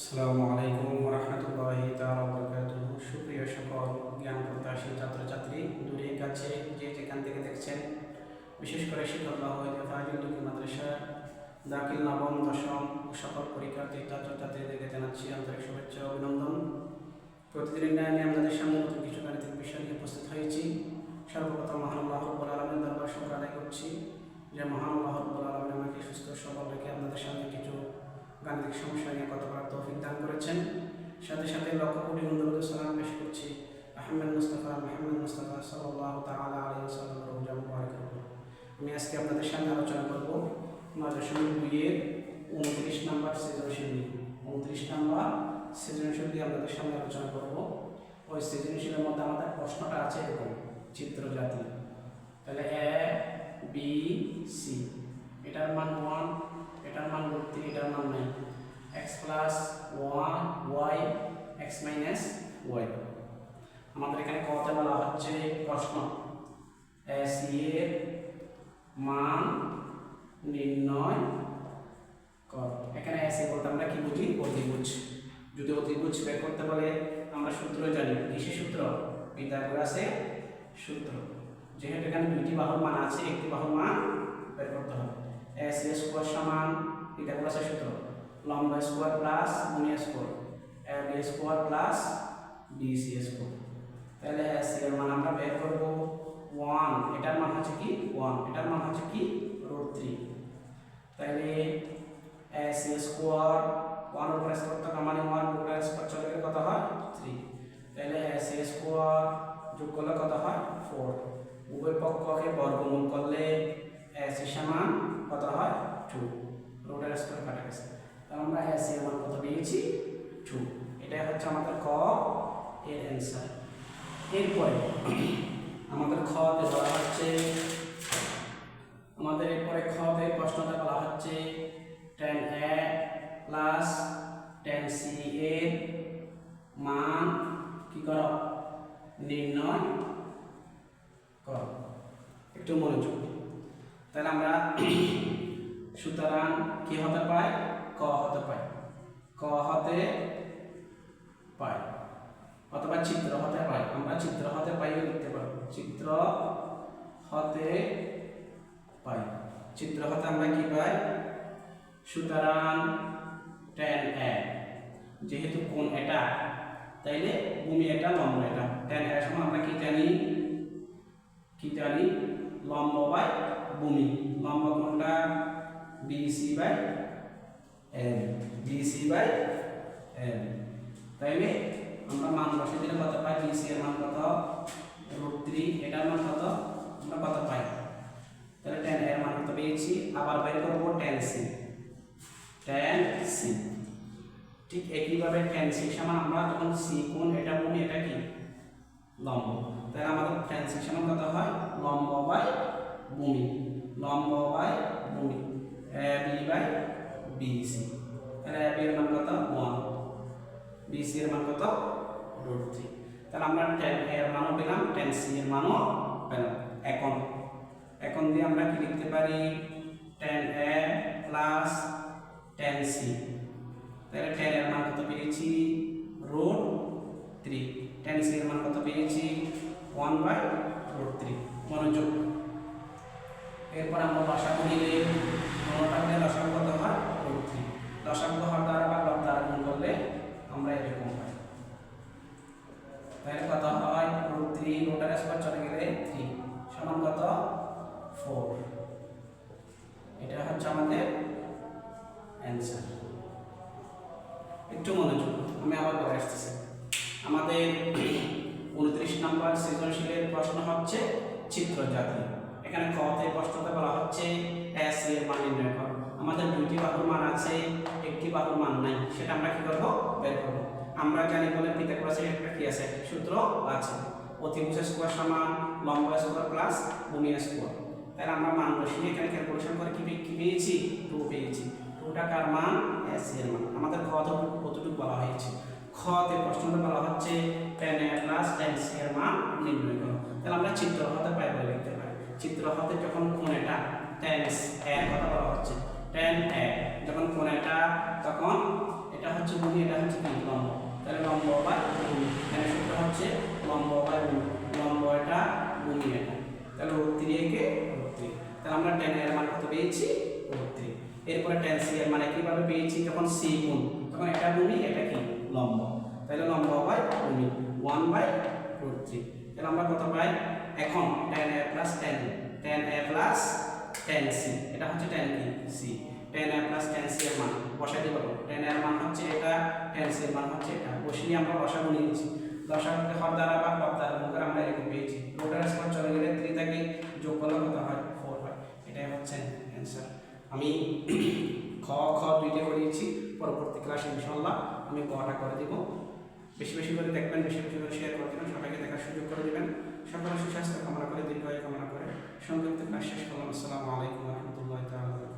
আসসালামু আলাইকুম ওয়া রাহমাতুল্লাহি তাআলা ওয়া বারাকাতুহু। সুপ্রিয় সকল জ্ঞান প্রত্যাশী ছাত্রছাত্রী, দূরে কাছে যে যেখান থেকে দেখছেন, বিশেষ করে শিক্ষক ফাজিল মাদ্রাসা দাখিল নবম দশম সকল পরীক্ষার্থী ছাত্রছাত্রীদেরকে জানাচ্ছি আন্তরিক শুভেচ্ছা ও অভিনন্দন। প্রতিদিনের ন্যায় আমি আপনাদের সামনে নতুন কিছু গাণিতিক বিষয় নিয়ে উপস্থিত হয়েছি। সর্বপ্রথম মহান আল্লাহ রাব্বুল আলামিনের দরবার শুকর আদায় করছি যে মহান আল্লাহ রাব্বুল আলামিন আমাকে সুস্থ সবল রেখে আপনাদের সামনে কিছু গাণিতিক সমস্যা নিয়ে কথা বলার তৌফিক দান করেছেন। সাথে সাথে লক্ষ কোটি বন্ধুদের সালাম পেশ করছি আহমেদ মুস্তাফা সাল্লাল্লাহু তাআলা আলাইহি ওয়াসাল্লামের রওজা মুবারকের উপর। আমি আজকে আপনাদের সামনে আলোচনা করব মাদ্রাসার 2-এর 29 নম্বর সৃজনশীল নিয়ে। 29 নম্বর সৃজনশীল দিয়ে আপনাদের সামনে আলোচনা করব। ওই সৃজনশীলের মধ্যে আমাদের প্রশ্নটা আছে এরকম চিত্র জাতীয়। তাহলে এ বি সি, এটার মান 1, এটার মান 3, এটার মান 9, x plus 1 y x minus y। আমাদের এখানে কত বলা হচ্ছে প্রশ্ন ac এর মান নির্ণয় কর। এখানে ac বলতে আমরা কি বুঝি? অতিভুজ। যদি অতিভুজ বের করতে বলে আমরা সূত্র জানি। কিসের সূত্র? পিথাগোরাসের সূত্র। যেহেতু এখানে দুইটি বাহুর মান আছে, একটি বাহুর মান বের করতে হবে। ac স্কয়ার সমান পিথাগোরাসের সূত্র লম্ব স্কয়ার প্লাস ভূমি square ab square plus bc square. তাহলে ac এর মান আমরা বের করব 1, এটার মান হচ্ছে কি 1, এটার মান হচ্ছে কি √3। তাহলে ac স্কয়ার 1 এর উপর স্কয়ার তো মানে 1 পুরো স্কয়ার চলে গেলে কত হয় 3। তাহলে ac স্কয়ার যোগ করলে কত হয় 4। উভয় পক্ষকে বর্গমূল করলে ac সমান কত হয় 2। রুটের স্কয়ার কাটা গেছে। তাহলে আমরা ac এর মান কত পেয়েছি 2। এটাই হচ্ছে আমাদের ক এর অ্যানসার। এরপরে আমাদের খ তে বলা হচ্ছে, আমাদের এরপরে খ তে প্রশ্নটা বলা হচ্ছে tan a plus tan c এর মান কি করো নির্ণয় করো। একটু মনোযোগ। তাহলে আমরা সুতরাং কি হতে পায়? ক হতে পায়, ক হতে পায় অথবা চিত্র হতে পায়। আমরা চিত্র হতে পাইও লিখতে পারবো। চিত্র হতে পাই, চিত্র হতে আমরা কি পাই? সুতরাং tan a, যেহেতু কোণ এটা তাইলে ভূমি এটা লম্ব এটা, tan a সমান আমরা কি জানি? লম্ব বাই ভূমি। লম্ব কোণটা BC by AB, BC by AB। তাইলে আমরা মান বসে দিলে কত পাই? BC এর মান কত √3, এটার মান কত আমরা কত পাই? তাহলে tan a এর মান কত পেয়েছি? আবার বের করব tan c। tan c ঠিক একইভাবে tan c সমান আমরা যখন c কোণ এটা ভূমি এটা কি লম্ব, তাহলে আমাদের tan c সমান কত হয়? লম্ব বাই ভূমি, লম্ব বাই ভূমি AB বাই BC। তাহলে AB এর মান কত 1, BC এর মান কত √3। তাহলে আমরা tan a এর মানও পেলাম, tan c এর মানও পেলাম। এখন দিয়ে আমরা কি লিখতে পারি? tan a plus tan c। তাহলে tan এর মান কত পেয়েছি √3, tan c এর মান কত পেয়েছি 1/√3। মনোযোগ। এরপর আমরা লসাগু নিলে কোনটাকে লসাগু কত হয় √3। লসাগু হর দ্বারা বা লব দ্বারা গুণ করলে আমরা এরকম পাই। তাহলে কত হয় √3, রুটের স্কয়ার চলে গেলে 3 সমান কত 4। এটা হচ্ছে আমাদের অ্যানসার। একটু মনোযোগ, আমি আবার বলে আসতেছি। আমাদের 29 নম্বর সৃজনশীলের প্রশ্ন হচ্ছে চিত্র জাতীয়। এখানে ক তে প্রশ্নতে বলা হচ্ছে ac এর মান নির্ণয় করো। আমাদের দুইটি বাহুর মান আছে, একটি বাহুর মান নাই, সেটা আমরা কি করব? বের করব। আমরা জানি বলে পিথাগোরাসের একটা কি আছে সূত্র আছে, অতিভুজ স্কয়ার সমান লম্ব স্কয়ার প্লাস ভূমি স্কয়ার। তাহলে আমরা মান বসিয়ে এখানে ক্যালকুলেশন করে কি পেয়েছি 2 পেয়েছি। 2টা কার মান? ac এর মান। আমাদের খ তে কতটুকু বলা হয়েছে? খ তে প্রশ্নতে বলা হচ্ছে tan a plus tan c এর মান নির্ণয় করো। তাহলে আমরা চিত্র হতে পাই বলে লিখতে পারি। চিত্র হতে যখন কোণ এটা tan a কথা বলা হচ্ছে, tan a যখন কোণ এটা তখন এটা হচ্ছে ভূমি, এটা হচ্ছে কি লম্ব, তাহলে লম্ব বাই ভূমি, এখানে সূত্র হচ্ছে লম্ব বাই ভূমি, লম্ব এটা ভূমি এটা, তাহলে √3 একে √3, তাহলে আমরা tan এর মান কত পেয়েছি √3। এরপরে tan c এর মানে কিভাবে পেয়েছি, যখন c গুণ তখন এটা ভূমি এটা কি লম্ব, তাহলে লম্ব বাই ভূমি 1/√3, তাহলে আমরা কত পাই এখন tan a plus tan c, এটা হচ্ছে tan কি c, tan a plus tan c এর মান বসাই দিব, tan এর মান হচ্ছে এটা, tan c এর মান হচ্ছে এটা, বসিয়ে আমরা লসাগু নিয়েছি, লসাগুকে হর দ্বারা বা লব দ্বারা গুণ করে আমরা এরকম পেয়েছি, রুটের স্কয়ার চলে গেলে 3 থেকে যোগ করলে কত হয় 4 হয়, এটাই হচ্ছে অ্যানসার। আমি খ দুইটা করিয়েছি, পরবর্তী ক্লাসে ইনশাআল্লাহ আমি কটা করে দিব। বেশি বেশি করে দেখবেন, বেশি বেশি করে শেয়ার করে দেবেন, সবাইকে দেখার সুযোগ করে দেবেন। সকলের সুস্বাস্থ্য কামনা করে, দীর্ঘায়ু কামনা করে সংক্ষিপ্ত ক্লাস শেষ করলাম। আসসালামু আলাইকুম ওয়া রাহমাতুল্লাহি তাআলা।